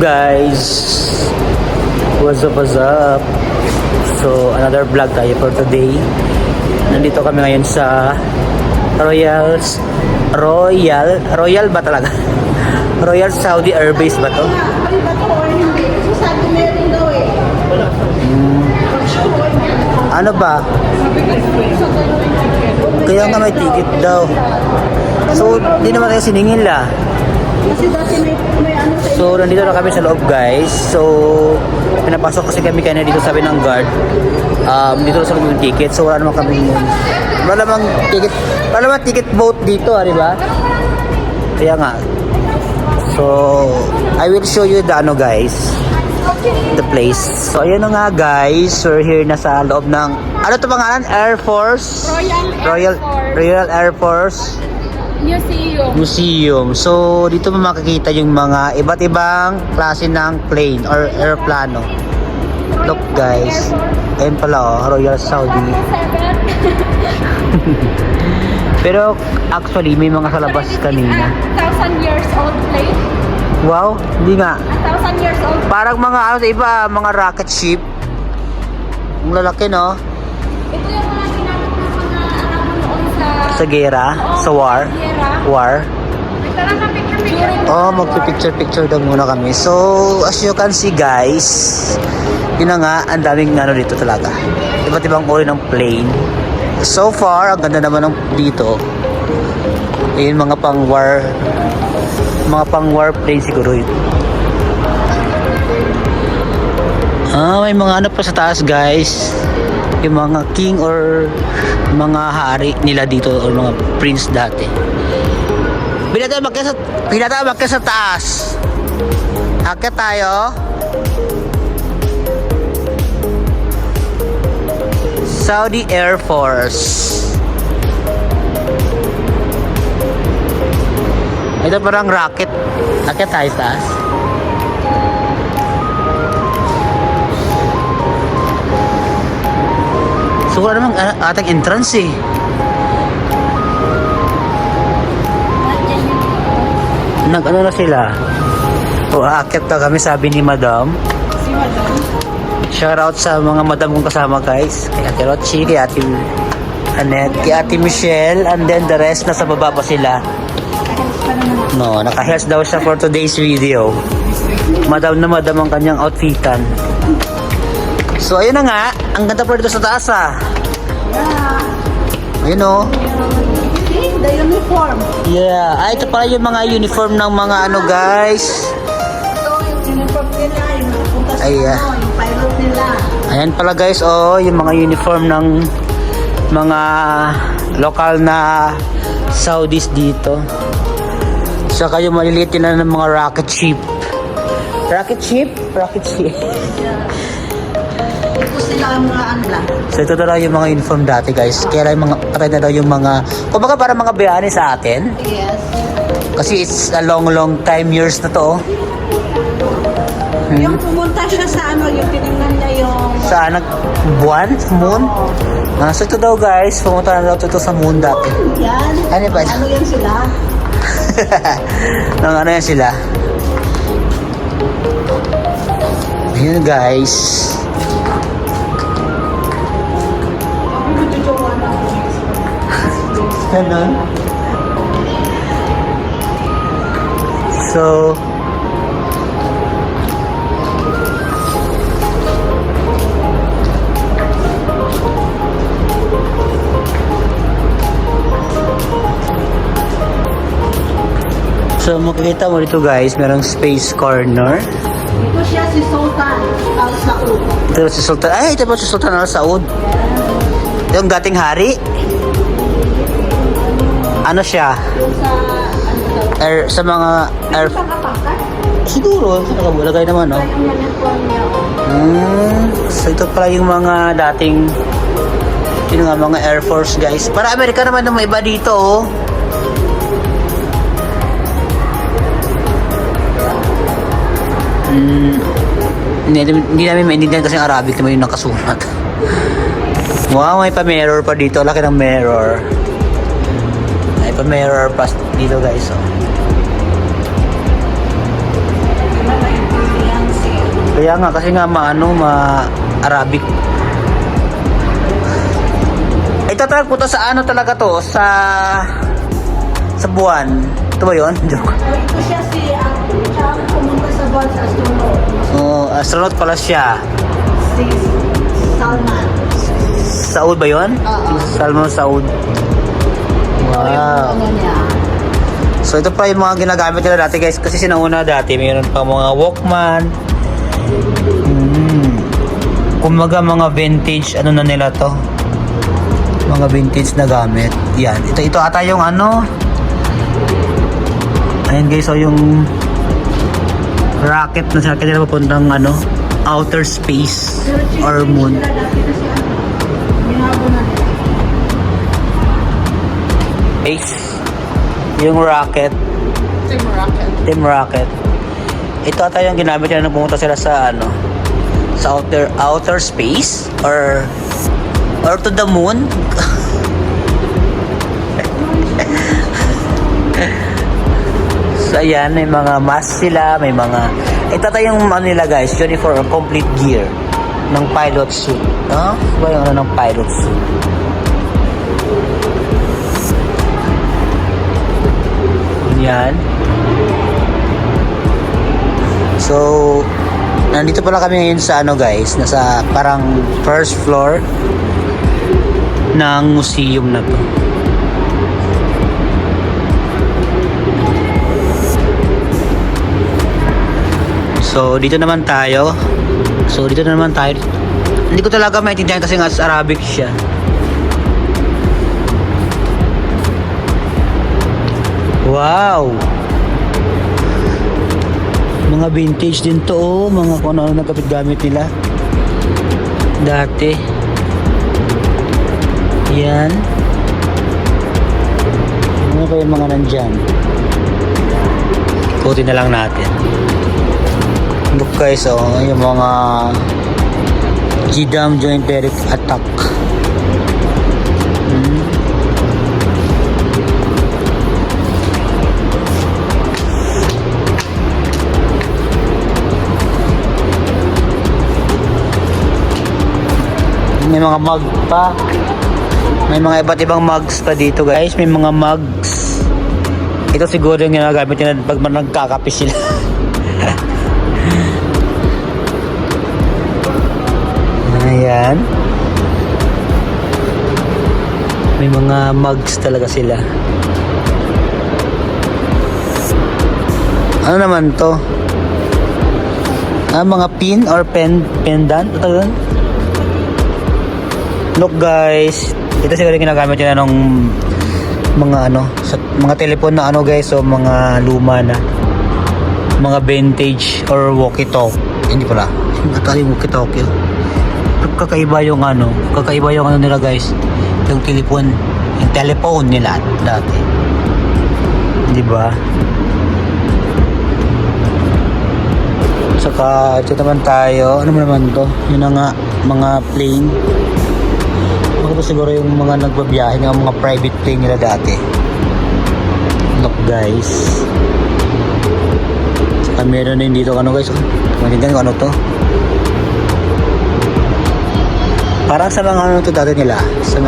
guys? What's up, what's up? So, another vlog tayo for today. Nandito kami ngayon sa Royal ba talaga? Royal Saudi Airbase ba to? Ano ba? Kaya nga may ticket daw. So, di naman tayo siningil lah. So, nandito na kami sa loob, guys. So, pinapasok kasi kami kanina dito, sabi ng guard. Dito na sa loob yung ticket. So, wala namang ticket boat dito, di ba? Kaya nga. So, I will show you the guys. The place. So, ayan na nga, guys. We're here na sa loob ng, ano to pangalan? Air Force? Royal Air Force Museum. So, dito mo makikita yung mga iba't ibang klase ng plane or aeroplano. Look, guys. Ayun pala, oh, Royal Saudi. Pero, actually, may mga sa labas kanina. 1,000 years old plane. Wow, hindi nga. 1,000 years old. Parang mga ano sa iba, mga rocket ship. Ang lalaki, no? Ito yung mga ginamit ng mga Arabo noon sa Gera, sa war. War. Tara na picture. Oh, magpipicture-picture daw muna kami. So, as you can see, guys, yun na nga, ang daming ano dito talaga. Iba't ibang uri ng plane. So far, ang ganda naman ng dito. Ayun, mga pang-war plane siguro yun. May mga ano pa sa taas, guys. Yung mga king or mga hari nila dito or mga prince dati. Bila tayo makyat sa taas. Akyat tayo. Saudi Air Force. Ito parang rocket. Akyat tayo sa taas. So wala namang ating entrance eh. Nag-ano na sila? O aakyat na kami, sabi ni Madam. Si Madam. Shout out sa mga madam kong kasama, guys. Kay Ate Rochi, kay Ate Annette, kay Ate Michelle, and then the rest nasa baba pa sila. No, naka-heels daw siya for today's video. Madam na madam ang kanyang outfitan. So ayun na nga, ang ganda pa dito sa taas ah. Ayun o. The uniform. Yeah, ito pala yung mga uniform ng mga ano, guys. Ito yung uniform nila, yung napunta sa yung pilot nila. Ayan pala, guys, oh, yung mga uniform ng mga lokal na Saudis dito. Saka yung maliliit na ng mga rocket ship. Rocket ship? Ito sila ang mga anla. So ito na yung mga uniform dati, guys. Kaya yung mga patay na daw yung mga, kumbaga para mga bayani sa atin. Yes. Kasi it's a long time, years na to. Yung pumunta siya sa yung tinignan niya yung Sa buwan? Moon? So ito daw, guys, pumunta na daw ito sa moon dati. yan. Ano ba? Ano yan sila? Ano yan sila? Ayun, guys. Ganon. So, makikita mo dito, guys, merong space corner. Ito siya si Sultan Al Saud. Ito si Sultan. Ay, ito po si Sultan Al Saud. Yung dating hari. Ano siya? Yung Sa mga air. sa kapangkat. Siguro, nakalagay naman, no? Yung uniform niya. So ito pala yung mga dating mga Air Force, guys. Para Amerika naman ng iba dito, oh. Hindi namin maintindihan kasi ang Arabic naman yung nakasulat. Wow, may pa-mirror pa dito. Laki ng mirror. May pa-mirror pa dito, guys. Oh. Kaya nga, kasi nga ma-Arabic. Ito talaga po to sa ano talaga to? Sa buwan. Ito ba yun? Joke. Ito siya siya ang pumunta sa buwan sa astronaut. Oh, astronaut pala siya. Si Salman. Saud ba yun? Oo. Salman Saud. Wow. Ano niya? So ito pa yung mga ginagamit nila dati guys. Kasi sinauna dati, mayroon pa mga Walkman. Kumaga mga vintage, ano na nila to? Mga vintage na gamit. Yan. Ito ata yung ano. Ayan guys, so yung rocket na sa kanila papuntang ano, outer space or moon. Sila dati kasi ano, binago na nila. Space. Yung rocket. Team Rocket. Ito ata yung ginamit nila nung pumunta sila sa ano, sa outer space or to the moon. So ayan, may mga mask sila, may mga ito ata yung ano nila guys, uniform or complete gear ng pilot suit. No? Ba yung ano ng pilot suit? Yan. So, nandito pala kami ngayon sa ano guys, nasa parang first floor ng museum na to. So, dito naman tayo. Hindi ko talaga maintindihan kasi nga sa Arabic siya. Wow! Mga vintage din to, oh. Mga kung ano na gamit nila dati. Yan. Ano pa yung mga nandyan? Ikutin na lang natin. Look guys, oh, yung mga Jidam Joint Direct Attack. May mga mug pa. May mga iba't ibang mugs pa dito guys. May mga mugs. Ito siguro yung ginagamit nila pag nagkakape sila. Ayan. May mga mugs talaga sila. Ano naman to? Mga pin or pendant? Ito yun? Look guys, ito siguro ginagamit nila nung mga ano, sa mga telephone na ano guys, so mga luma na, mga vintage or walkie-talkie. Hindi pala, ito yung walkie-talkie. Kakaiba yung ano nila guys, yung telephone nila dati. Di ba? Saka ito naman tayo, ano naman to? Yun na nga, mga plane. Ito siguro yung mga nagbabiyahe ng mga private plane nila dati. Look guys. Saka meron din dito ano guys. Maintindihan ko ano to. Parang sa mga ano to dati nila. Sa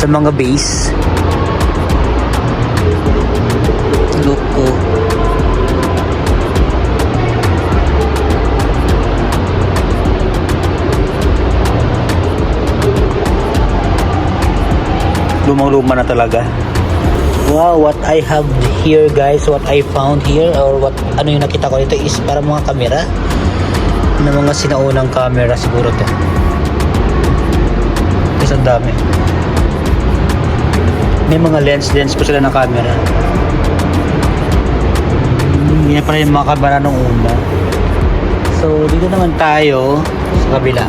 mga base. Look ko. Lumang-luma na talaga. Wow, what I have here guys, what I found here or what ano yung nakita ko dito is para mga kamera. Mga sinaunang camera siguro to. Kasi ang dami. May mga lens pa sila ng camera. Yan pala yung mga kamera nung una. So dito naman tayo sa kabila.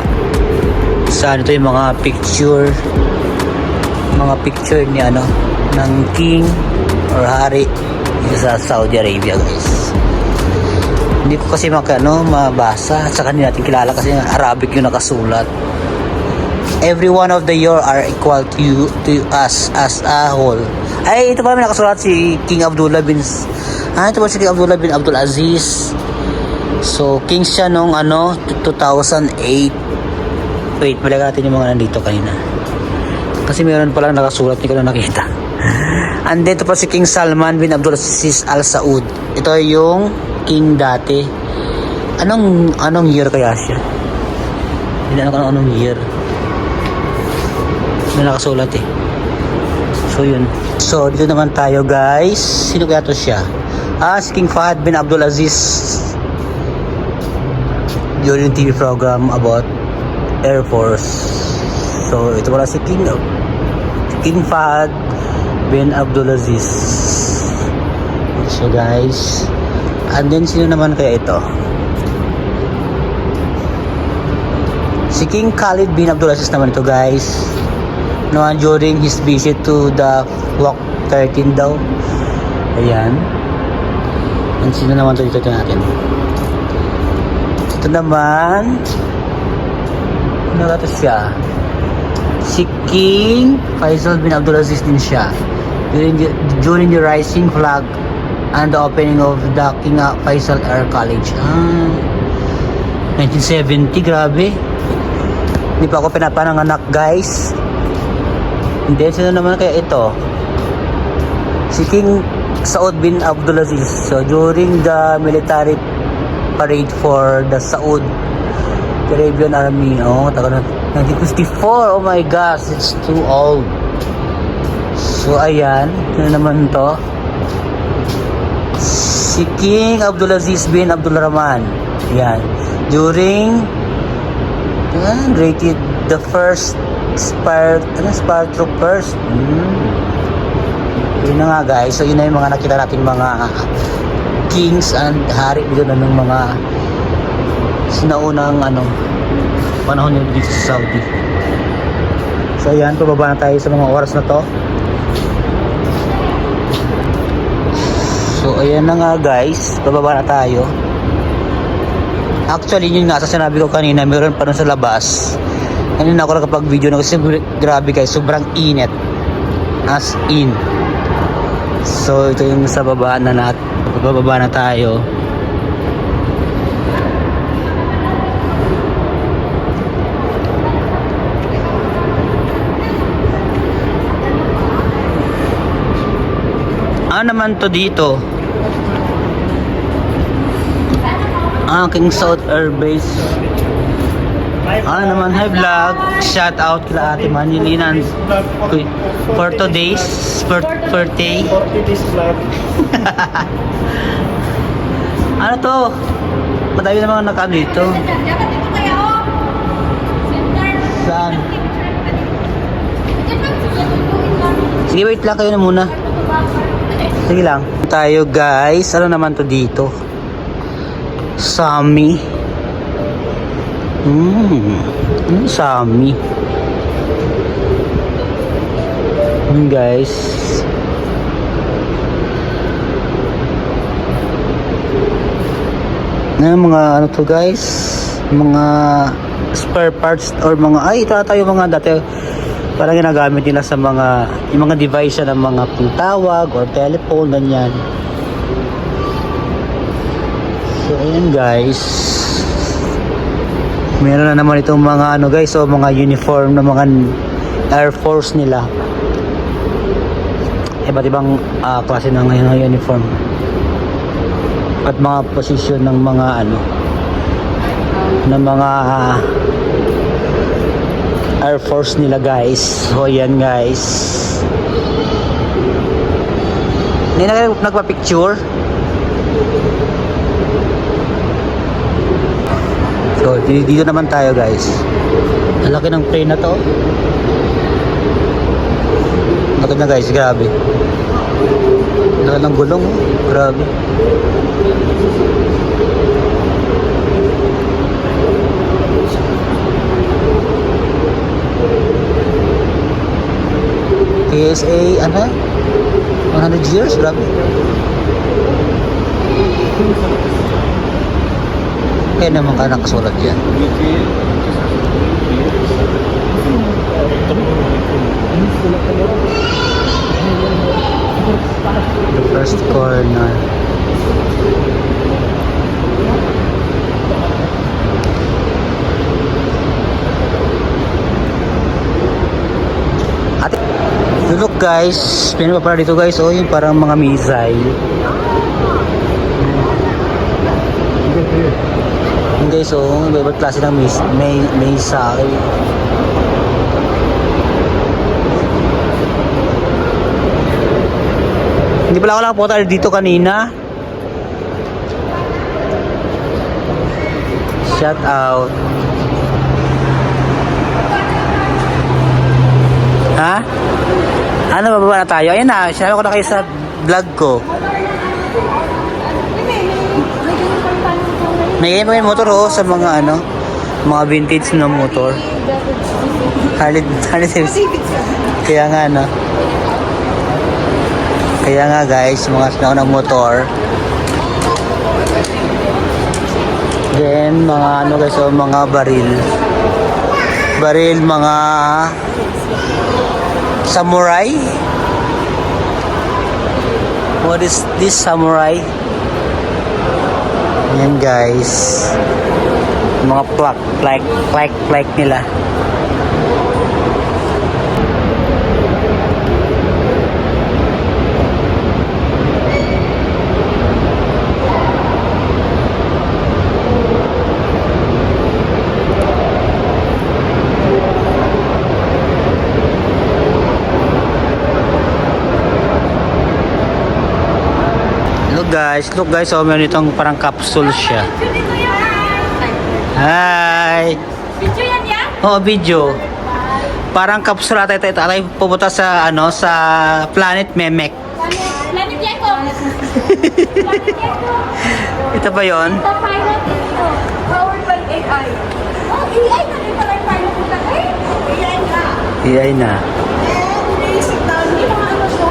Sa ano to yung mga picture ni ano ng king or hari dito sa Saudi Arabia guys. Hindi ko kasi mabasa at saka hindi natin kilala kasi Arabic yung nakasulat. Every one of the year are equal to us as a whole. Ay, ito pa may nakasulat si King Abdullah bin ito ba si King Abdullah bin Abdul Aziz So, king siya nung 2008. Wait, balikan natin yung mga nandito kanina. Kasi meron palang nakasulat, hindi ko na nakita. Andito pa si King Salman bin Abdulaziz Al Saud. Ito yung king dati. Anong year kaya siya? Hindi alam ko anong year. May nakasulat eh. So yun. So dito naman tayo guys. Sino kaya to siya? Si King Fahad bin Abdulaziz. During TV program about Air Force. So ito pala si King Fahad bin Abdulaziz. So guys, and then sino naman kaya ito? Si King Khalid bin Abdulaziz naman ito guys. During his visit to the Block 13 daw. Ayan. And sino naman ito dito natin? Ito naman, ano ito siya? Si King Faisal bin Abdulaziz din siya. During the rising flag and the opening of the King Faisal Air College. 1970, grabe. Hindi pa ako pinapananganak guys. Hindi, sino naman kaya ito? Si King Saud bin Abdulaziz. So during the military parade for the Saudi Arabian Army, taga 1954. Oh my gosh, it's too old. So ayan, ano naman to? Si King Abdulaziz bin Abdulrahman. Ayan. During rated the first Spar Troopers. Yun na nga guys. So yun na yung mga nakita natin mga kings and hari dito na ng mga sinaunang panahon nila dito sa Saudi. So ayan, pababa na tayo sa mga oras na to. So ayan na nga guys, pababa na tayo. Actually yun nga sa sinabi ko kanina, meron pa nun sa labas. Kanina ako nakapag-video na kasi grabe guys, sobrang init. As in. So ito yung sa baba na bababa na tayo. Ano naman to dito? King South Air Base. Naman, hi vlog. Shout out kila Ate Manilinan. For today's birthday. 40 days vlog. Ano to? Madami na mga nakano dito. Saan? Sige, wait lang kayo na muna. Sige lang. Tayo guys. Ano naman to dito? Sami. Sami. Guys. Mga ano to guys? Mga spare parts or mga ito tayo mga dati parang ginagamit nila sa yung mga device ng mga pagtawag or telephone ganyan. So ayan guys, meron na naman itong mga guys, so mga uniform ng mga Air Force nila, iba't ibang klase ng uniform at mga posisyon ng mga ng mga Air Force nila guys. So ayan guys, hindi na kayo nagpa-picture. So dito naman tayo guys. Ang laki ng plane na to. Laki na guys, grabe. Laki ng gulong, grabe. KSA 100 years, grabe. Kaya naman ka nakasulat yan. The first corner. guys, may pa dito guys, oh, yung parang mga misay. Yung guys, oh, iba-ibang klase ng misay. Hindi pala ako nakapunta dito kanina. Shout out. Ha? Ano, bababa na tayo? Ayan na, sinabi ko na kayo sa vlog ko. May ganyan pa yung motor oh, sa mga ano, mga vintage na motor. Harley Davidson. Kaya nga no. Kaya nga guys, mga sinaunang motor. Then mga ano guys, oh, mga baril. Baril, mga samurai. What is this samurai? Yan guys. Mga plaque nila. Look guys, oh, meron itong parang capsule siya. Hi! Video yan yan? Oo, video. Parang capsule ata ito ay pupunta sa ano, sa Planet Memek. Planet Yeko. Planet Yeko. Ito ba 'yon? The pilot ito. Powered by AI. Oh, AI na rin pala yung pilot nila. AI na. AI na. Basic na. Hindi mga ano siya.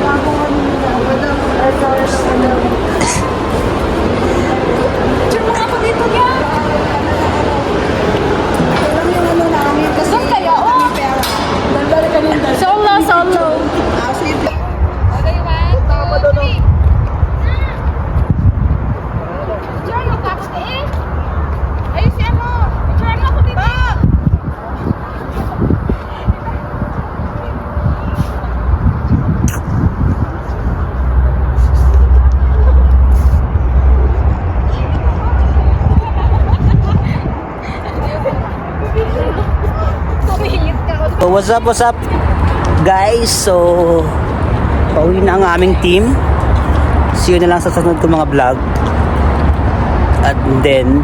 Bagong ano nila. Tsaka mga ako dito yan. Alam yung ano namin. Kasi kaya, oh. Nandali ka nila. Solo. Okay, 1, 2, 3. Picture mo tapos eh. Ayusin mo. Picture mo ako dito. So what's up guys? So pauwi na ang aming team. See you na lang sa susunod kong mga vlog. At then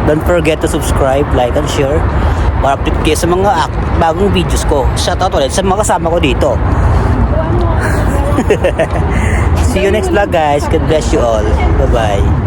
don't forget to subscribe, like and share para update kayo sa mga bagong videos ko. Shout out ulit sa mga kasama ko dito. See you next vlog guys. God bless you all. Bye bye.